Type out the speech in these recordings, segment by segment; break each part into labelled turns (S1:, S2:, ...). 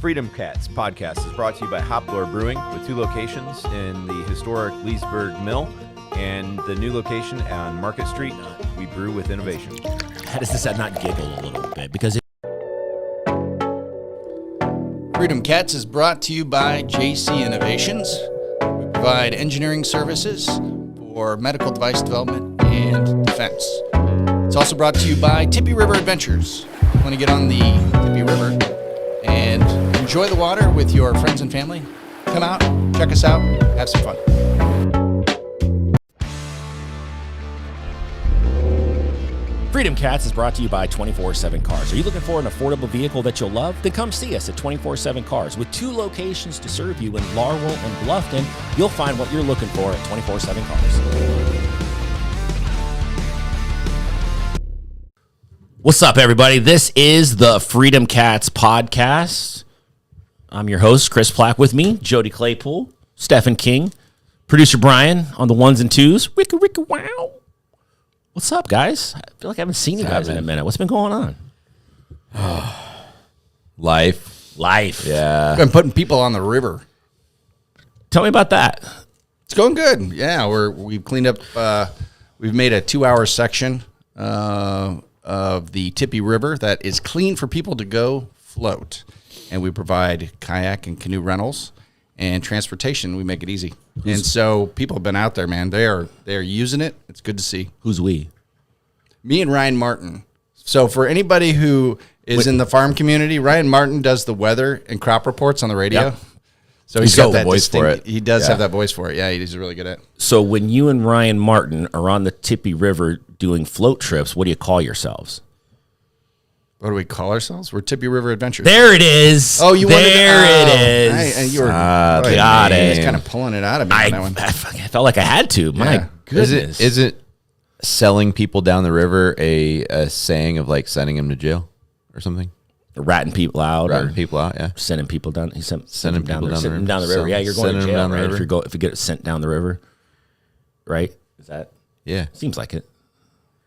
S1: Freedom Cats podcast is brought to you by Hopler Brewing with 2 locations in the historic Leesburg Mill and the new location on Market Street. We brew with innovation.
S2: How does this not giggle a little bit? Because
S3: Freedom Cats is brought to you by JC Innovations. We provide engineering services for medical device development and defense. It's also brought to you by Tippy River Adventures. You want to get on the Tippy River and enjoy the water with your friends and family? Come out, check us out, have some fun.
S2: Freedom Cats is brought to you by 24/7 Cars. Are you looking for an affordable vehicle that you'll love? Then come see us at 24/7 Cars. With 2 locations to serve you in Larwell and Bluffton, you'll find what you're looking for at 24/7 Cars. What's up, everybody? This is the Freedom Cats podcast. I'm your host, Chris Plack. With me, Jody Claypool, Stefan King, producer Brian on the 1s and 2s. Wicka, wicka, wow. What's up, guys? I feel like I haven't seen you guys in a minute. What's been going on?
S1: Life.
S3: Yeah. Been putting people on the river.
S2: Tell me about that.
S3: It's going good. Yeah, we've cleaned up. We've made a 2-hour section of the Tippy River that is clean for people to go float. And we provide kayak and canoe rentals and transportation. We make it easy. And so people have been out there, man. They are using it. It's good to see.
S2: Who's we?
S3: Me and Ryan Martin. So for anybody who is in the farm community, Ryan Martin does the weather and crop reports on the radio.
S2: Yep.
S3: So he's got that
S1: voice for it.
S3: He does have that voice for it. Yeah, he's really good at it.
S2: So when you and Ryan Martin are on the Tippy River doing float trips, what do you call yourselves?
S3: What do we call ourselves? We're Tippy River Adventures.
S2: There it is.
S3: Oh, you wanted
S2: there it is.
S3: And you were
S2: got it.
S3: Just kind of pulling it out of me on that one.
S2: I felt like I had to. My goodness.
S1: Is it selling people down the river a saying of like sending them to jail or something?
S2: Ratting people out.
S1: Yeah.
S2: Sending people down. He sent
S1: Sending people
S2: down the river. Yeah, you're going to jail, right? If you get sent down the river, right? Is that?
S1: Yeah.
S2: Seems like it.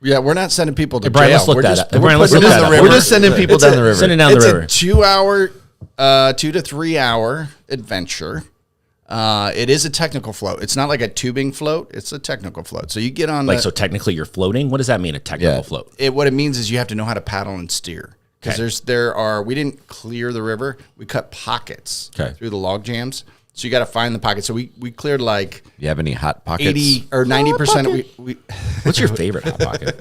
S3: Yeah, we're not sending people to
S2: Brian,
S3: jail.
S2: let's look that up.
S3: We're
S1: just sending people down the river.
S2: Sending down the river.
S3: It's a 2-hour, 2 to 3 hour adventure. It is a technical float. It's not like a tubing float. It's a technical float. So you get on
S2: so technically you're floating? What does that mean, a technical float?
S3: What it means is you have to know how to paddle and steer. Because we didn't clear the river. We cut pockets through the log jams. So you got to find the pockets. So we cleared like.
S1: You have any hot pockets?
S3: 80 or 90%.
S2: What's your favorite hot pocket?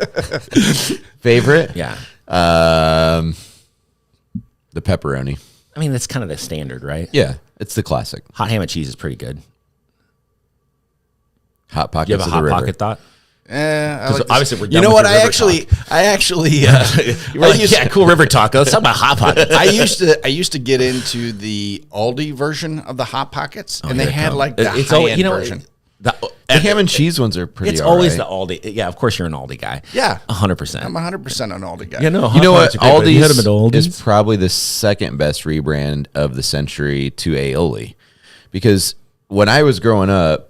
S1: Favorite?
S2: Yeah.
S1: The pepperoni.
S2: I mean, that's kind of the standard, right?
S1: Yeah, it's the classic.
S2: Hot ham and cheese is pretty good.
S1: Hot pockets.
S2: You have a hot pocket thought? Obviously, we're done.
S3: You know what?
S2: I actually, cool river talk. Let's talk about hot pockets.
S3: I used to get into the Aldi version of the hot pockets, and they had like the high-end version.
S1: The ham and cheese ones are pretty.
S2: It's always the Aldi. Yeah, of course you're an Aldi guy.
S3: Yeah,
S2: 100%.
S3: I'm 100% an Aldi guy.
S2: You know
S1: what? Aldi's is probably the second best rebrand of the century to aioli, because when I was growing up,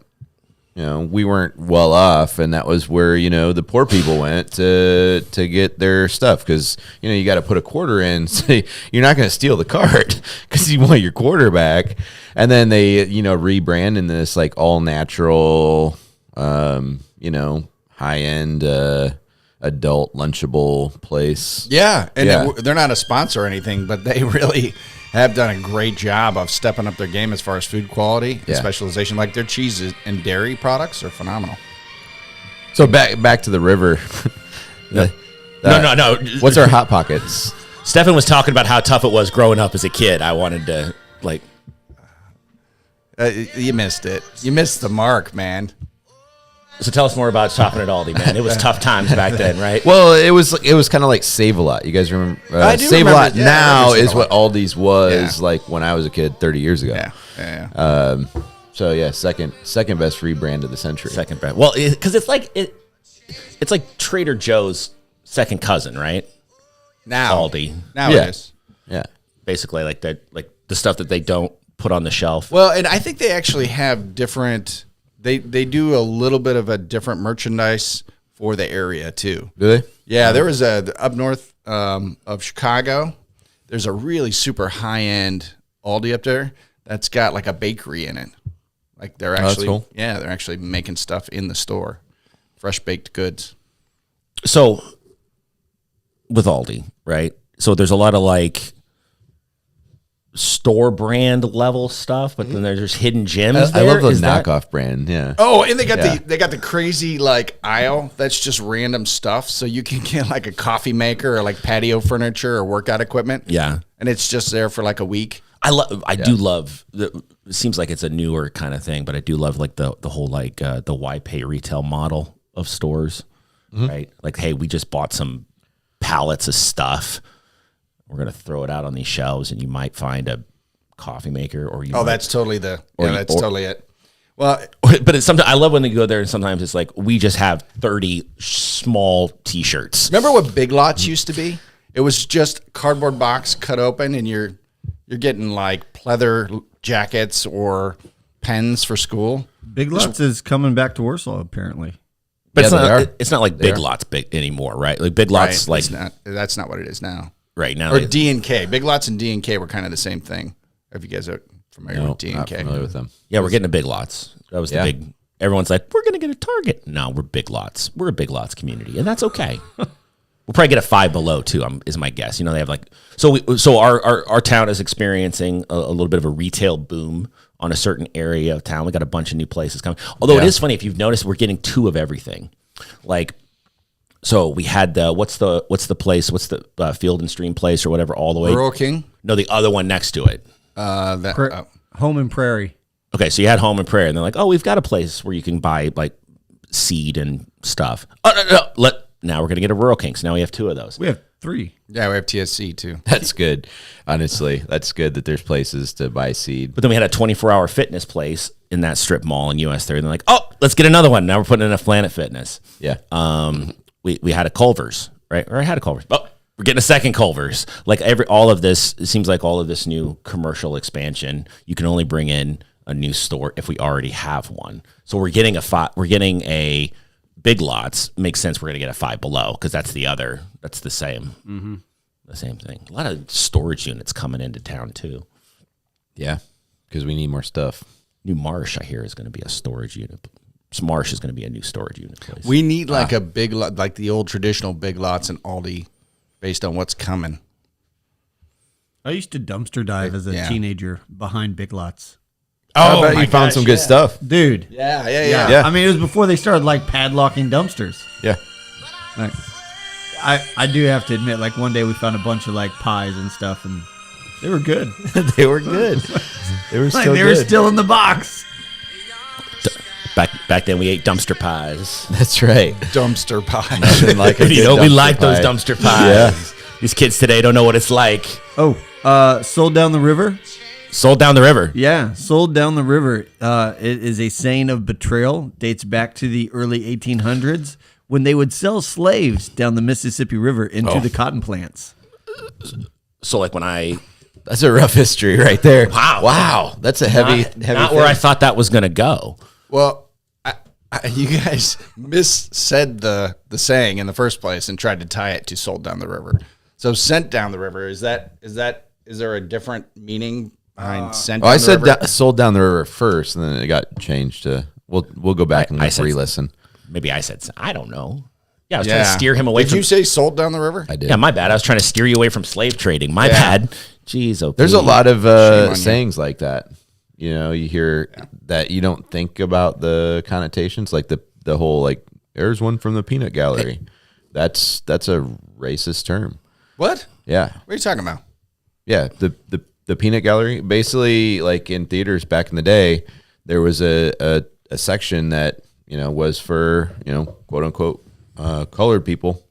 S1: we weren't well off, and that was where, the poor people went to get their stuff, because, you got to put a quarter in. So you're not going to steal the cart because you want your quarter back. And then they, rebrand in this like all natural, high end, adult lunchable place.
S3: Yeah. And they're not a sponsor or anything, but they really have done a great job of stepping up their game as far as food quality and specialization. Like their cheeses and dairy products are phenomenal.
S1: So back to the river.
S2: No.
S1: What's our hot pockets?
S2: Stefan was talking about how tough it was growing up as a kid. I wanted to
S3: you missed it. You missed the mark, man.
S2: So tell us more about shopping at Aldi, man. It was tough times back then, right?
S1: Well, it was kind of like Save-A-Lot. You guys remember?
S3: I do
S1: Save-A-Lot
S3: remember,
S1: now is what Aldi's was like when I was a kid 30 years ago.
S3: Yeah.
S1: So yeah, second best rebrand of the century.
S2: Second best. Well, because it's like Trader Joe's second cousin, right?
S3: Now
S2: Aldi.
S3: Now it is.
S1: Yeah.
S2: Basically, like the stuff that they don't put on the shelf.
S3: Well, and I think they actually have different. They do a little bit of a different merchandise for the area too.
S1: Do they?
S3: Yeah, there was up north of Chicago. There's a really super high end Aldi up there that's got like a bakery in it. Like they're actually,
S1: cool.
S3: they're actually making stuff in the store, fresh baked goods.
S2: So with Aldi, right? So there's a lot of like store brand level stuff, but then there's just hidden gems.
S1: I love the
S2: Is that-
S1: knockoff brand. Yeah.
S3: Oh, and they got the crazy like aisle that's just random stuff. So you can get like a coffee maker or like patio furniture or workout equipment.
S2: Yeah.
S3: And it's just there for like a week.
S2: I do love it seems like it's a newer kind of thing, but I do love like the whole like the why pay retail model of stores, right? Like, hey, we just bought some pallets of stuff. We're going to throw it out on these shelves and you might find a coffee maker or you might,
S3: That's totally totally it. Well,
S2: but it's sometimes I love when they go there and sometimes it's like we just have 30 small t-shirts.
S3: remember what Big Lots used to be? It was just cardboard box cut open and you're getting like pleather jackets or pens for school.
S4: Big Lots is coming back to Warsaw, apparently.
S2: But
S1: Yeah,
S2: it's not like Big Lots big anymore, right? Like Big Lots like
S3: That's not what it is now.
S2: right now.
S3: Or D&K. Big Lots and D&K were kind of the same thing. If you guys are familiar with
S1: Not
S3: D&K.
S1: familiar with them.
S2: Yeah, we're getting a Big Lots. That was the big. Everyone's like, we're gonna get a Target. No, we're Big Lots. We're a Big Lots community, and that's okay. We'll probably get a Five Below too. Is my guess. You know, they have like so our town is experiencing a little bit of a retail boom on a certain area of town. We got a bunch of new places coming. Although it is funny if you've noticed, we're getting two of everything. Like, so we had the what's the place? What's the Field and Stream place or whatever? All the way.
S3: Rural King?
S2: No, the other one next to it.
S4: Home and Prairie.
S2: Okay, so you had Home and Prayer, and they're like, "Oh, we've got a place where you can buy like seed and stuff." Oh no! Now we're gonna get a Rural King. So now we have two of those.
S4: We have 3.
S3: Yeah, we have TSC too.
S1: That's good. Honestly, that's good that there's places to buy seed.
S2: But then we had a 24-hour fitness place in that strip mall in US 30. And they're like, "Oh, let's get another one." Now we're putting in a Planet Fitness.
S1: Yeah.
S2: We had a Culver's, right? Or I had a Culver's. Oh, we're getting a second Culver's. Like all of this, it seems like all of this new commercial expansion, you can only bring in a new store if we already have one. So we're getting a Big Lots. Makes sense. We're going to get a Five Below because that's the same. The same thing. A lot of storage units coming into town too.
S1: Yeah. Because we need more stuff.
S2: New Marsh, I hear, is going to be a storage unit. Marsh is going to be a new storage unit place.
S3: We need like a Big Lot, like the old traditional Big Lots and Aldi based on what's coming.
S4: I used to dumpster dive as a teenager behind Big Lots.
S1: I bet you found some good stuff.
S4: Dude.
S3: Yeah.
S4: I mean, it was before they started like padlocking dumpsters.
S1: Yeah.
S4: Like, I do have to admit, like one day we found a bunch of like pies and stuff, and they were good.
S1: They were good. They were still
S4: They
S1: good.
S4: were still in the box.
S2: Back then, we ate dumpster pies.
S1: That's right.
S3: Dumpster pie.
S1: Nothing like a
S2: You
S1: good
S2: know, we
S1: dumpster
S2: like those
S1: pie.
S2: dumpster pies. These kids today don't know what it's like.
S4: Oh, Sold Down the River.
S2: Sold down the river.
S4: Yeah, Sold Down the River. It is a saying of betrayal. Dates back to the early 1800s when they would sell slaves down the Mississippi River into the cotton plants.
S2: So, like when I
S1: That's a rough history right there.
S2: Wow.
S1: That's a heavy
S2: not
S1: thing.
S2: where I thought that was going to go.
S3: Well, you guys missaid the saying in the first place and tried to tie it to sold down the river. So sent down the river, is there a different meaning behind sent down
S1: I
S3: the
S1: said
S3: river?
S1: sold down the river first, and then it got changed to. We'll go back and
S2: said-
S1: re-listen.
S2: Maybe I said, I don't know. Yeah, I was trying to steer him away
S3: Did
S2: from.
S3: you say sold down the river?
S1: I did.
S2: Yeah, my bad. I was trying to steer you away from slave trading. My bad. Jeez, okay.
S1: There's a lot of
S3: on you.
S1: sayings like that. You know, you hear that you don't think about the connotations, like the whole like. There's one from the peanut gallery. That's a racist term.
S3: What?
S1: Yeah,
S3: What are you talking about?
S1: yeah. The peanut gallery, basically, like in theaters back in the day, there was a section that was for quote unquote colored people,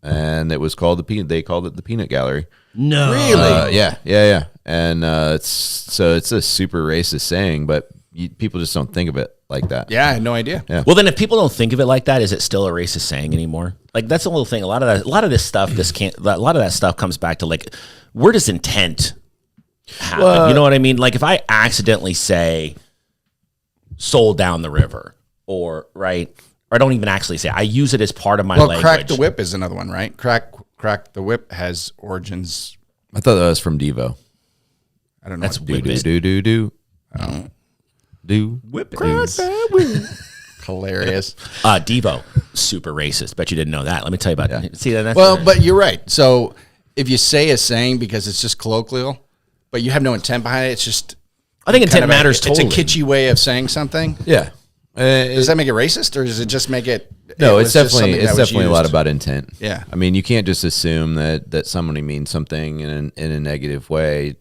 S1: and it was called they called it the peanut gallery.
S4: No.
S3: Really?
S1: Yeah. And it's a super racist saying, but people just don't think of it like that.
S3: Yeah, I had no idea.
S1: Yeah.
S2: Well, then if people don't think of it like that, is it still a racist saying anymore? Like that's the whole thing. A lot of this stuff, a lot of that stuff comes back to like, where does intent happen?
S1: Well,
S2: you know what I mean? Like if I accidentally say sold down the river or right, or I don't even actually say it, I use it as part of my language.
S3: Crack the Whip is another one, right? Crack the Whip has origins.
S1: I thought that was from Devo.
S3: I don't know.
S2: That's
S3: what
S1: Do
S2: Whippet.
S1: do.
S4: Whip it.
S3: hilarious.
S2: Devo, super racist. Bet you didn't know that. Let me tell you about it. See, that's
S3: Well, but you're right. So if you say a saying because it's just colloquial, but you have no intent behind it, it's just.
S2: I think
S3: kind
S2: intent
S3: of
S2: matters
S3: It's
S2: totally.
S3: a kitschy way of saying something.
S1: Yeah.
S3: Does that make it racist, or does it just make it?
S1: No,
S3: it
S1: it's
S3: was just
S1: definitely
S3: something that was
S1: a lot
S3: used?
S1: about intent.
S3: Yeah.
S1: I mean, you can't just assume that somebody means something in a negative way.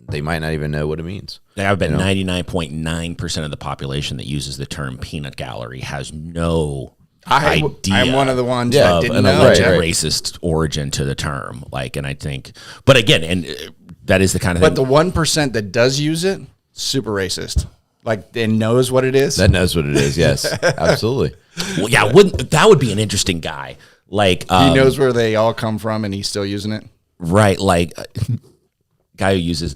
S1: They might not even know what it means.
S2: I bet 99.9% of the population that uses the term peanut gallery has no idea.
S3: I'm one of the ones that
S2: of
S3: didn't
S2: an
S3: know.
S2: alleged
S3: Jack.
S2: racist origin to the term. Like, and I think, but again, and that is the kind of
S3: But
S2: thing.
S3: the 1% that does use it, super racist. Like, and knows what it is.
S1: That knows what it is. Yes, absolutely.
S2: Well, yeah, that would be an interesting guy. Like,
S3: He knows where they all come from, and he's still using it.
S2: right? Like, guy who uses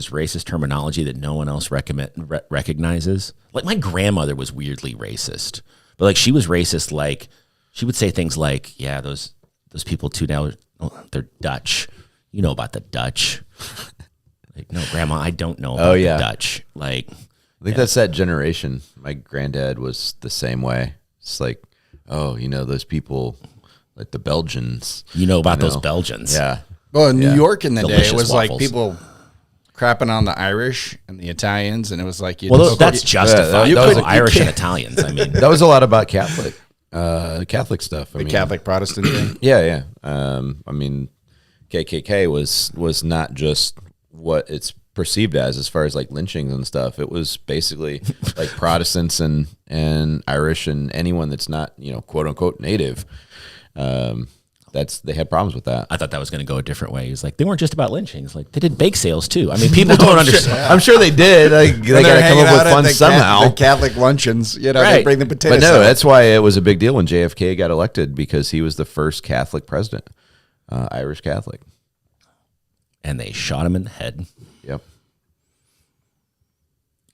S2: racist terminology that no one else recognizes. Like, my grandmother was weirdly racist, but like she was racist. Like, she would say things like, "Yeah, those people too now, they're Dutch. You know about the Dutch." Like, no, Grandma, I don't know about the Dutch. Like,
S1: I think that's that generation. My granddad was the same way. It's like, oh, those people, like the Belgians.
S2: you know about those Belgians.
S1: Yeah.
S3: Well, in New York in the day,
S2: Delicious
S3: it was
S2: waffles.
S3: like people crapping on the Irish and the Italians, and it was like,
S2: That's justified.
S1: you
S2: Those
S1: couldn't-
S2: Irish and Italians. I mean,
S1: That was a lot about Catholic stuff. I
S3: the
S1: mean,
S3: Catholic Protestant thing.
S1: Yeah. I mean, KKK was not just what it's perceived as far as like lynchings and stuff. It was basically like Protestants and Irish and anyone that's not, quote unquote native. They had problems with that.
S2: I thought that was going to go a different way. He was like, they weren't just about lynchings. Like, they did bake sales too. I mean, people don't understand.
S1: I'm sure they did. Like, they got to come up with fun somehow.
S3: The Catholic luncheons, they
S2: Right.
S3: bring the potato
S1: But no,
S3: salad.
S1: that's why it was a big deal when JFK got elected, because he was the first Catholic president, Irish Catholic.
S2: And they shot him in the head.
S1: Yep.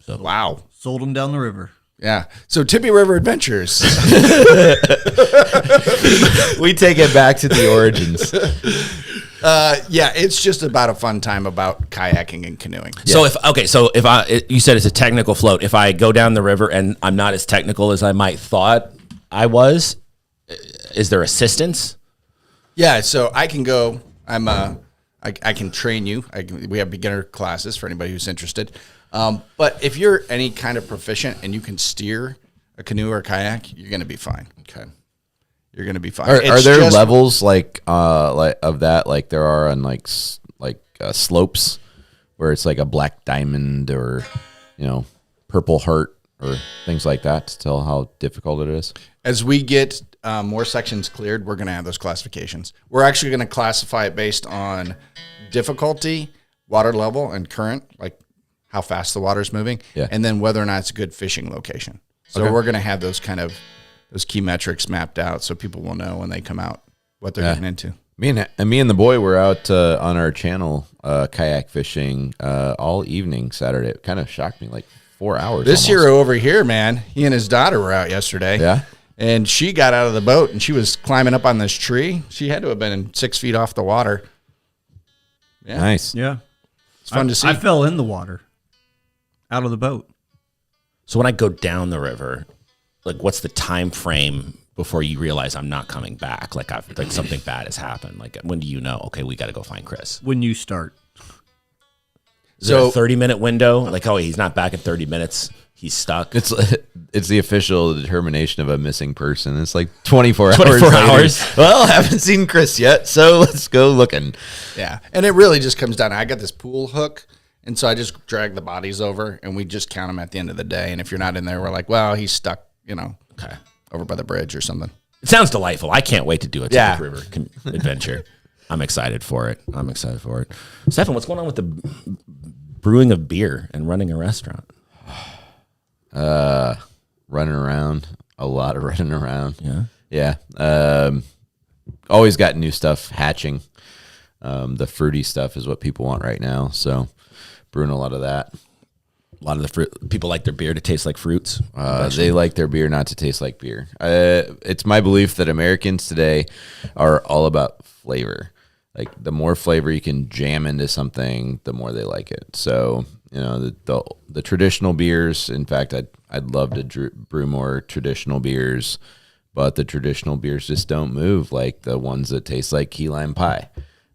S2: So
S3: Wow.
S4: Sold them down the river.
S3: Yeah. So Tippy River Adventures.
S1: We take it back to the origins.
S3: Yeah, it's just about a fun time about kayaking and canoeing.
S2: So you said it's a technical float. If I go down the river and I'm not as technical as I might thought I was, is there assistance?
S3: Yeah, so I can go. I can train you. We have beginner classes for anybody who's interested. But if you're any kind of proficient and you can steer a canoe or a kayak, you're going to be fine. Okay, you're going to be fine.
S1: Are there levels like of that, like there are on like slopes where it's like a black diamond or Purple Heart or things like that to tell how difficult it is?
S3: As we get more sections cleared, we're going to have those classifications. We're actually going to classify it based on difficulty, water level, and current, like how fast the water's moving, and then whether or not it's a good fishing location. So we're going to have those key metrics mapped out so people will know when they come out what they're getting into.
S1: Me and the boy were out on our channel kayak fishing all evening Saturday. It kind of shocked me, like 4 hours.
S3: This
S1: almost.
S3: hero over here, man, he and his daughter were out yesterday.
S1: Yeah.
S3: And she got out of the boat and she was climbing up on this tree. She had to have been 6 feet off the water. Yeah.
S1: Nice.
S4: Yeah.
S3: It's fun to see.
S4: I fell in the water out of the boat.
S2: So when I go down the river, like what's the time frame before you realize I'm not coming back? Like something bad has happened. Like when do you know? Okay, we got to go find Chris.
S4: When you start.
S2: Is there a 30-minute window? Like, oh, he's not back in 30 minutes. He's stuck.
S1: It's the official determination of a missing person. It's like 24 hours.
S2: 24
S1: later.
S2: hours?
S1: Well, haven't seen Chris yet, so let's go looking.
S3: Yeah. And it really just comes down. I got this pool hook. And so I just drag the bodies over and we just count them at the end of the day. And if you're not in there, we're like, well, he's stuck, over by the bridge or something.
S2: It sounds delightful. I can't wait to do a
S3: Yeah.
S2: Tippy River adventure. I'm excited for it. Stefan, what's going on with the brewing of beer and running a restaurant?
S1: Running around, a lot of running around.
S2: Yeah.
S1: Yeah. Always got new stuff hatching. The fruity stuff is what people want right now. So brewing a lot of that.
S2: A lot of the fruit people like their beer to taste like fruits.
S1: They like their beer not to taste like beer. It's my belief that Americans today are all about flavor. Like the more flavor you can jam into something, the more they like it. So, you know, the traditional beers, in fact, I'd love to brew more traditional beers, but the traditional beers just don't move like the ones that taste like key lime pie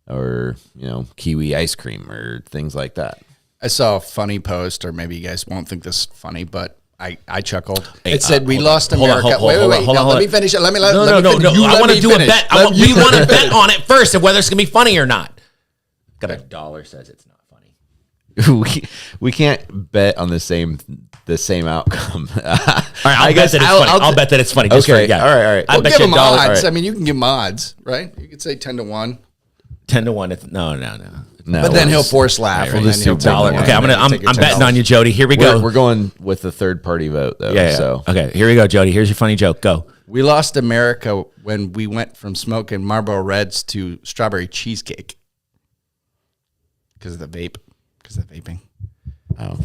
S1: or, you know, kiwi ice cream or things like that.
S3: I saw a funny post, or maybe you guys won't think this is funny, but I chuckled. It said, "We lost America." Wait. Let me finish it. Let me finish.
S2: I want to do a bet. We want to bet on it first, and whether it's gonna be funny or not. Got $1 says it's not funny.
S1: we can't bet on the same outcome.
S2: All right, I guess I'll bet that it's funny. Just
S1: okay.
S2: For, yeah.
S1: All right.
S3: Well, give them odds. Right. I mean, you can give them odds, right? You could say 10-1.
S2: 10-1. No.
S3: But then he'll force laugh.
S2: Right, we'll just do $1. Okay, I'm betting on you, Jody. Here we go.
S1: We're going with the third party vote, though.
S2: Yeah. So okay, here we go, Jody. Here's your funny joke. Go.
S3: We lost America when we went from smoking Marlboro Reds to strawberry cheesecake because of the vape, because of vaping.
S1: Oh.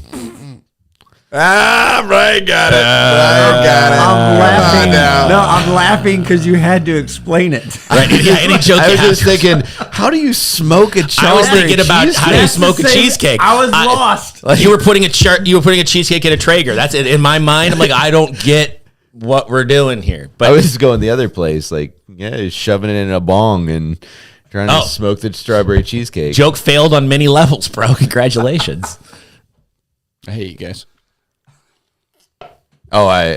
S3: Brian got it.
S4: I'm laughing. No, I'm laughing because you had to explain it.
S2: Right? Yeah, any joke.
S1: I was just thinking, how do you smoke a chocolate?
S2: I was thinking about how do you smoke a cheesecake.
S4: I was lost.
S2: You were putting a cheesecake in a Traeger. That's it. In my mind, I'm like, I don't get what we're doing here. But
S1: I was going the other place, like, shoving it in a bong and trying to smoke the strawberry cheesecake.
S2: Joke failed on many levels, bro. Congratulations.
S3: I hate you guys.
S1: Oh, I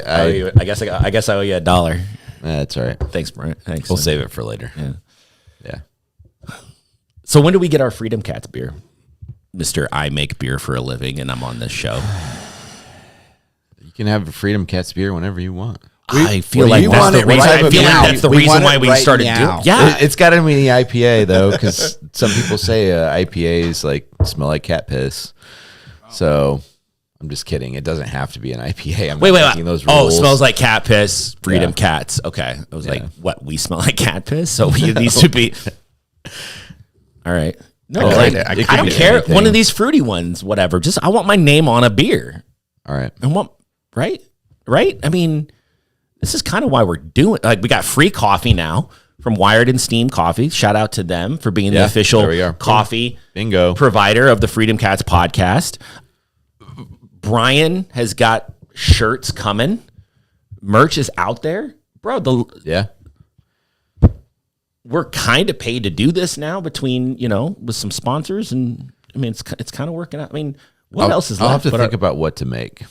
S2: guess I owe you $1.
S1: That's all right.
S2: Thanks, Brian. Thanks.
S1: We'll save it for later. Yeah.
S2: So when do we get our Freedom Cats beer, Mr. I make beer for a living and I'm on this show?
S1: You can have a Freedom Cats beer whenever you want.
S2: I feel like that's the reason why we started doing it.
S1: Yeah, it's got to be the IPA though, because some people say IPAs like smell like cat piss. So. I'm just kidding. It doesn't have to be an IPA. I'm
S2: wait.
S1: Those rules.
S2: Smells like cat piss. Freedom Cats. Okay. I was like, what? We smell like cat piss? So it needs to be. All right. No, I don't care. Anything. One of these fruity ones, whatever. Just I want my name on a beer.
S1: All right.
S2: I want right. I mean, this is kind of why we're doing. Like, we got free coffee now from Wired and Steam Coffee. Shout out to them for being the official coffee provider of the Freedom Cats podcast. Brian has got shirts coming. Merch is out there. Bro, we're kind of paid to do this now between, with some sponsors. And, I mean, it's kind of working out. I mean, what else is left?
S1: I'll have to think about what to make.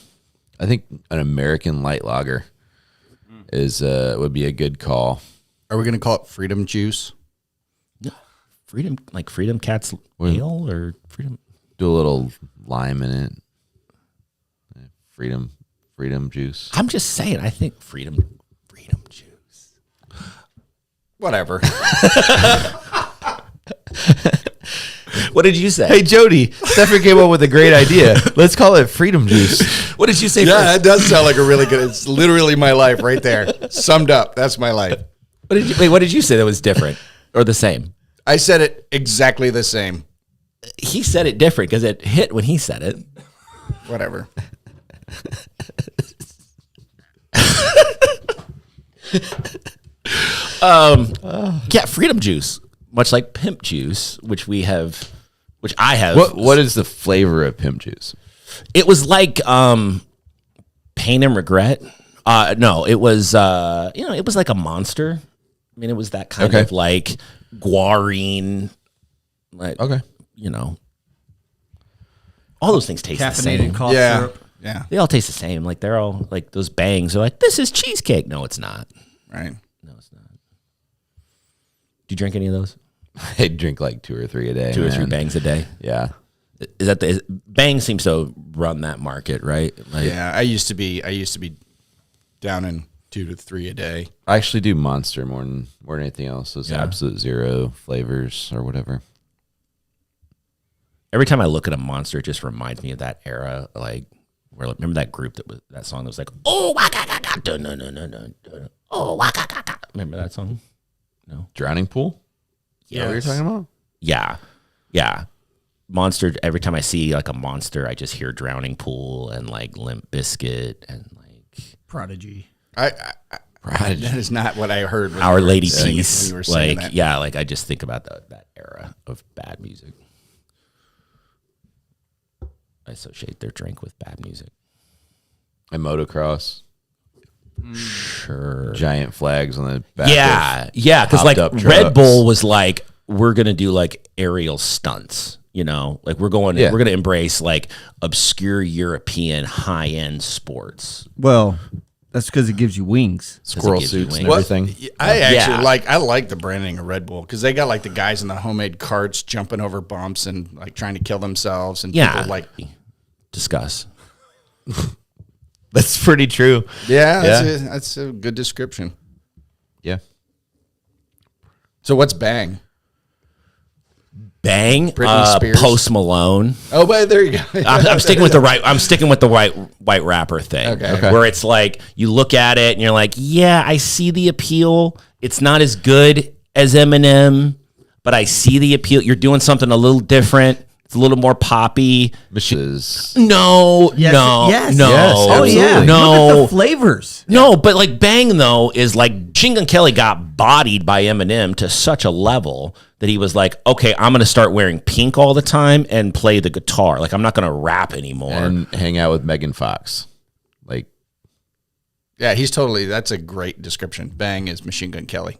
S1: I think an American light lager would be a good call.
S3: Are we going to call it Freedom Juice?
S2: Freedom Cats Ale or Freedom?
S1: Do a little lime in it. Freedom juice.
S2: I'm just saying, I think freedom juice.
S3: Whatever.
S2: What did you say?
S1: Hey, Jody, Stefan came up with a great idea. Let's call it freedom juice.
S2: What did you say?
S3: Yeah, it does sound like a really good. It's literally my life right there. Summed up. That's my life.
S2: What did you say that was different or the same?
S3: I said it exactly the same.
S2: He said it different because it hit when he said it.
S3: Whatever.
S2: Freedom juice, much like pimp juice, which I have.
S1: What is the flavor of pimp juice?
S2: It was like pain and regret. No, it was it was like a Monster. I mean, it was that kind of like guarine, like all those things taste the same.
S4: Caffeinated cough syrup.
S3: Yeah.
S2: They all taste the same. Like, they're all like those bangs are like, this is cheesecake. No, it's not.
S3: Right.
S2: No, it's not. Do you drink any of those?
S1: I drink like 2 or 3 a day.
S2: 2 or 3 bangs a day.
S1: Yeah.
S2: Is that Bang seems to run that market, right? Like,
S3: yeah. I used to be down in 2 to 3 a day.
S1: I actually do Monster more than anything else. Those absolute zero flavors or whatever.
S2: Every time I look at a Monster, it just reminds me of that era, like, remember that group that song that was like, oh, waka, no. Oh, waka. Remember that song? No.
S1: Drowning Pool?
S2: Yeah.
S1: What you're talking about?
S2: Yeah. Monster, every time I see like a Monster, I just hear Drowning Pool and like Limp Bizkit and like
S4: Prodigy.
S3: I
S1: Prodigy.
S3: That is not what I heard. when
S2: Our
S3: you were
S2: Lady
S3: saying-
S2: Peace.
S3: when you were saying
S2: Like,
S3: that.
S2: yeah, like I just think about that era of bad music. I associate their drink with bad music.
S1: And motocross.
S2: Sure.
S1: Giant flags on the back.
S2: Yeah, because like
S1: hopped up
S2: Red
S1: trucks.
S2: Bull was like, we're gonna do like aerial stunts, you know, like we're gonna embrace like obscure European high end sports.
S4: Well, that's because it gives you wings.
S1: Squirrel
S2: gives you
S1: suits and
S2: wings.
S1: everything.
S3: I actually
S2: Yeah.
S3: I like the branding of Red Bull because they got like the guys in the homemade carts jumping over bumps and like trying to kill themselves and
S2: Yeah,
S3: people like
S2: discuss.
S1: That's pretty true.
S3: that's a good description.
S1: Yeah.
S3: So what's Bang?
S2: Bang,
S3: Britney Spears.
S2: Post Malone.
S3: Oh, but there you go.
S2: I'm sticking with the right. I'm sticking with the white rapper thing.
S3: Okay.
S2: Where it's like you look at it and you're like, yeah, I see the appeal. It's not as good as Eminem, but I see the appeal. You're doing something a little different. It's a little more poppy.
S1: Mrs.
S2: No,
S4: Yes,
S2: no,
S4: yes,
S2: no.
S1: yes,
S4: Oh yeah,
S1: absolutely.
S2: No.
S4: Look at the flavors.
S2: No, but like Bang though is like Machine Gun Kelly got bodied by Eminem to such a level that he was like, okay, I'm going to start wearing pink all the time and play the guitar. Like I'm not going to rap anymore.
S1: And hang out with Megan Fox. Like,
S3: Yeah, that's a great description. Bang is Machine Gun Kelly.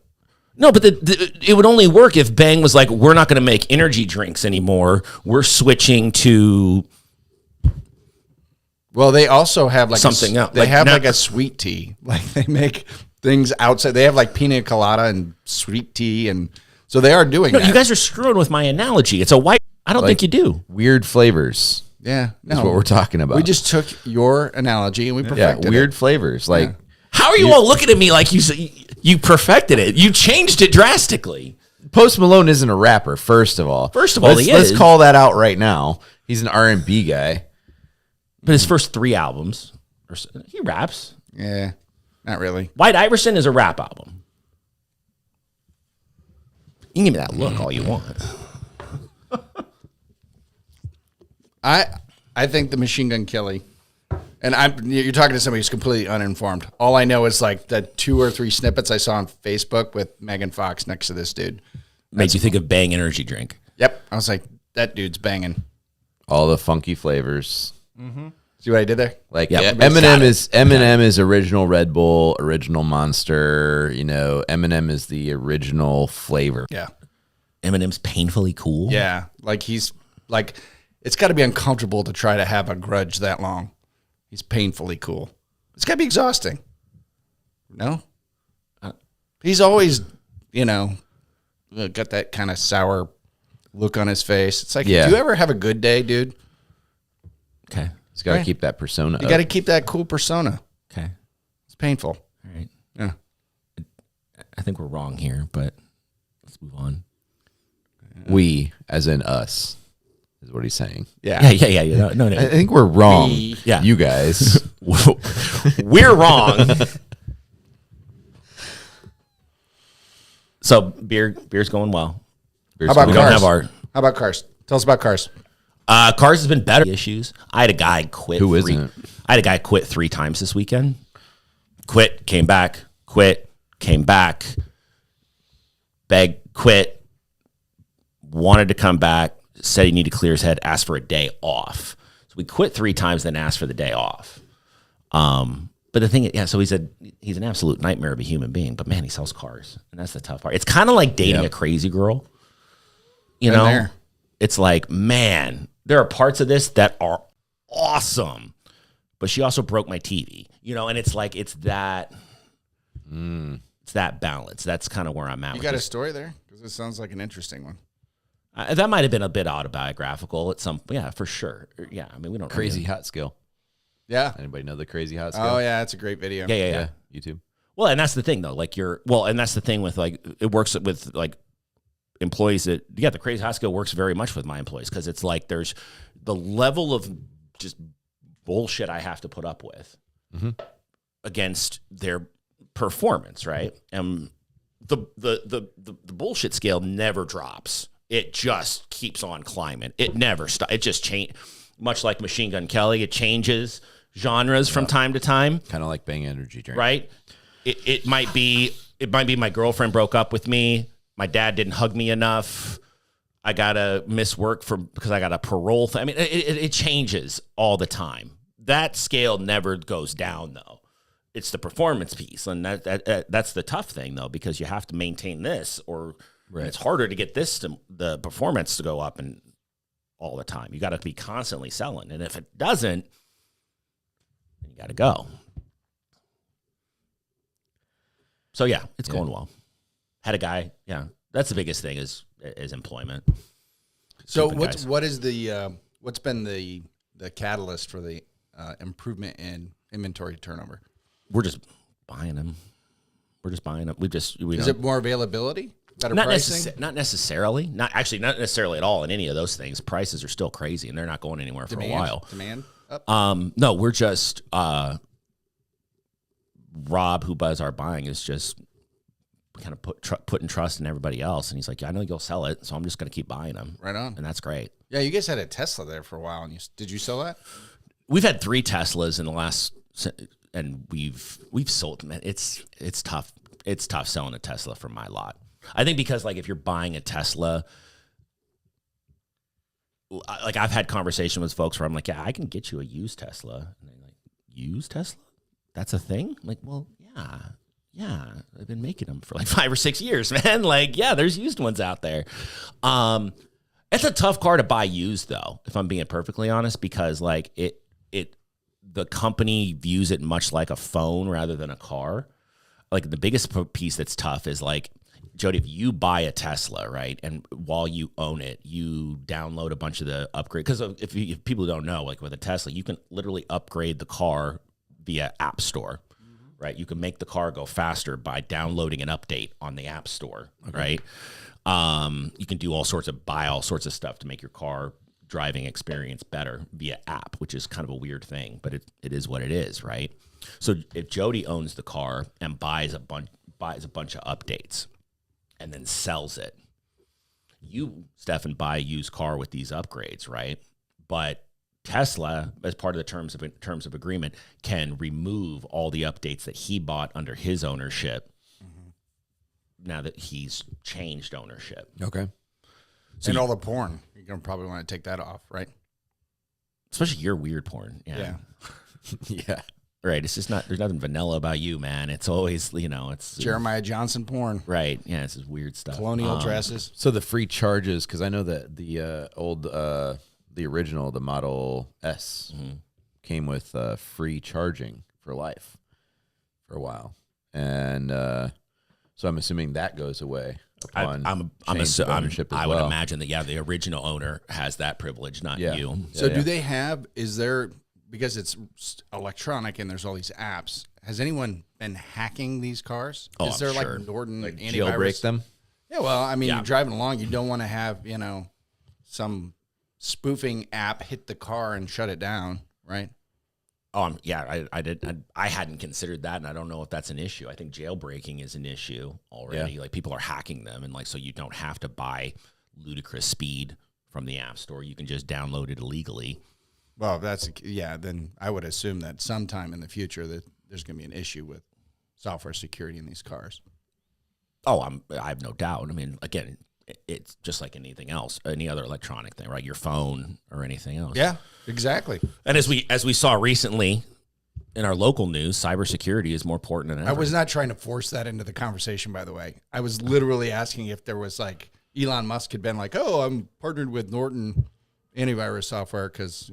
S2: No, but it would only work if Bang was like, we're not going to make energy drinks anymore. We're switching to
S3: Well, they also have like
S2: Something else.
S3: They
S2: Like,
S3: have
S2: not-
S3: like a sweet tea. Like they make things outside. They have like pina colada and sweet tea, and so they are doing
S2: No,
S3: that.
S2: you guys are screwing with my analogy. It's a white. I don't think you do.
S1: weird flavors.
S3: yeah,
S1: Is what we're talking about.
S3: We just took your analogy and we
S1: yeah,
S3: perfected
S1: weird
S3: it.
S1: flavors. Like,
S2: How are you all looking at me like you perfected it? You changed it drastically.
S1: Post Malone isn't a rapper, first of all.
S2: First of all, he
S1: let's
S2: is.
S1: call that out right now. He's an R&B guy.
S2: But his first 3 albums, he raps.
S3: Yeah, not really.
S2: White Iverson is a rap album. You can give me that look all you want.
S3: I think the Machine Gun Kelly, and you're talking to somebody who's completely uninformed. All I know is like the 2 or 3 snippets I saw on Facebook with Megan Fox next to this dude.
S2: Made you think of Bang energy drink.
S3: Yep, I was like, that dude's banging.
S1: All the funky flavors.
S3: See what I did there?
S1: Like
S2: Yep.
S1: Eminem is original Red Bull, original Monster. You know, Eminem is the original flavor.
S3: Yeah.
S2: Eminem's painfully cool.
S3: Yeah, like he's like, it's got to be uncomfortable to try to have a grudge that long. He's painfully cool. It's got to be exhausting. No, he's always, got that kind of sour look on his face. It's like,
S1: Yeah.
S3: do you ever have a good day, dude?
S2: Okay.
S1: He's got to
S3: Right.
S1: keep that persona.
S3: You
S1: up.
S3: got to keep that cool persona.
S2: Okay.
S3: It's painful.
S2: All right.
S3: Yeah.
S2: I think we're wrong here, but let's move on.
S1: We, as in us, is what he's saying.
S3: Yeah.
S2: Yeah. No.
S1: I think we're wrong.
S2: Yeah.
S1: You guys.
S2: We're wrong. So beer's going well.
S3: How about
S2: We
S3: cars?
S2: don't have our
S3: How about cars? Tell us about cars.
S2: cars has been better. Issues. I had a guy quit.
S1: Who isn't?
S2: I had a guy quit 3 times this weekend. Quit, came back. Quit, came back. Quit. Wanted to come back. Said he needed to clear his head. Asked for a day off. So we quit 3 times, then asked for the day off. But the thing, so he's an absolute nightmare of a human being. But man, he sells cars, and that's the tough part. It's kind of like dating a crazy girl. You know,
S3: there.
S2: it's like, man, there are parts of this that are awesome, but she also broke my TV. You know, and it's like it's that balance. That's kind of where I'm at.
S3: You
S2: with
S3: got a
S2: this.
S3: story there? Because it sounds like an interesting one.
S2: That might have been a bit autobiographical at some. Yeah, for sure. Yeah, I mean, we don't
S1: Crazy
S2: really-
S1: hot skill.
S3: Yeah.
S1: Anybody know the crazy hot skill?
S3: Oh, yeah. That's a great video.
S2: Yeah.
S1: YouTube.
S2: Well, and that's the thing though. Like and that's the thing with like it works with like employees that the crazy hot skill works very much with my employees because it's like there's the level of just bullshit I have to put up with against their performance, right? And the bullshit scale never drops. It just keeps on climbing. It never stops. It just change. Much like Machine Gun Kelly, it changes genres from time to time,
S1: Kind of like Bang energy drink.
S2: right? it might be my girlfriend broke up with me. My dad didn't hug me enough. I gotta miss work because I got a parole. I mean, it changes all the time. That scale never goes down though. It's the performance piece, and that's the tough thing though, because you have to maintain this, or it's harder to get the performance to go up and all the time. You got to be constantly selling, and if it doesn't, then you got to go. So yeah, it's going well. Had a guy, that's the biggest thing is employment.
S3: So what's been the catalyst for the improvement in inventory turnover?
S2: We're just buying them.
S3: Is it more availability? Better
S2: not
S3: pricing?
S2: Not necessarily. Not necessarily at all in any of those things. Prices are still crazy and they're not going anywhere for a while.
S3: Demand up?
S2: No, we're just Rob, who does our buying, is just kind of putting trust in everybody else, and he's like, I know you'll sell it, so I'm just going to keep buying them.
S3: Right on.
S2: And that's great. Yeah,
S3: you guys had a Tesla there for a while, and did you sell that?
S2: We've had 3 Teslas in the last, and we've sold them. It's tough. It's tough selling a Tesla from my lot. I think because like if you're buying a Tesla, like I've had conversation with folks where I'm like, yeah, I can get you a used Tesla, and they're like, used Tesla? That's a thing? I'm like, well, yeah, I've been making them for like 5 or 6 years, man. Like, yeah, there's used ones out there. It's a tough car to buy used, though, if I'm being perfectly honest, because like the company views it much like a phone rather than a car. Like the biggest piece that's tough is like, Jody, if you buy a Tesla, right, and while you own it, you download a bunch of the upgrade. Because if people don't know, like with a Tesla, you can literally upgrade the car via App Store. Right, you can make the car go faster by downloading an update on the App Store. Okay. Right, you can do buy all sorts of stuff to make your car driving experience better via app, which is kind of a weird thing, but it is what it is, right? So if Jody owns the car and buys a bunch of updates, and then sells it, you, Stefan, buy a used car with these upgrades, right? But Tesla, as part of the terms of agreement, can remove all the updates that he bought under his ownership now that he's changed ownership.
S1: Okay.
S3: So all the porn, you're going to probably want to take that off, right?
S2: Especially your weird porn.
S3: Yeah.
S1: Yeah.
S2: Right. It's just there's nothing vanilla about you, man. It's always, it's
S3: Jeremiah Johnson porn.
S2: Right. Yeah. It's just weird stuff.
S3: Colonial dresses.
S1: So the free charges, because I know that the original, the Model S, came with free charging for life for a while, and so I'm assuming that goes away upon ownership.
S2: I would imagine that the original owner has that privilege, not you.
S3: So do they have? Is there, because it's electronic and there's all these apps? Has anyone been hacking these cars?
S2: Oh,
S3: is there
S2: sure.
S3: like Norton antivirus?
S1: Jailbreak them?
S3: Yeah. Well, I mean, you're driving along, you don't want to have some spoofing app hit the car and shut it down, right?
S2: I hadn't considered that, and I don't know if that's an issue. I think jailbreaking is an issue already. Yeah. Like people are hacking them, and like so you don't have to buy ludicrous speed from the App Store. You can just download it illegally.
S3: Well, then I would assume that sometime in the future that there's going to be an issue with software security in these cars.
S2: Oh, I have no doubt. I mean, again, it's just like anything else, any other electronic thing, right? Your phone or anything else.
S3: Yeah, exactly.
S2: And as we saw recently in our local news, cybersecurity is more important than ever.
S3: I was not trying to force that into the conversation, by the way. I was literally asking if there was like Elon Musk had been like, oh, I'm partnered with Norton antivirus software because,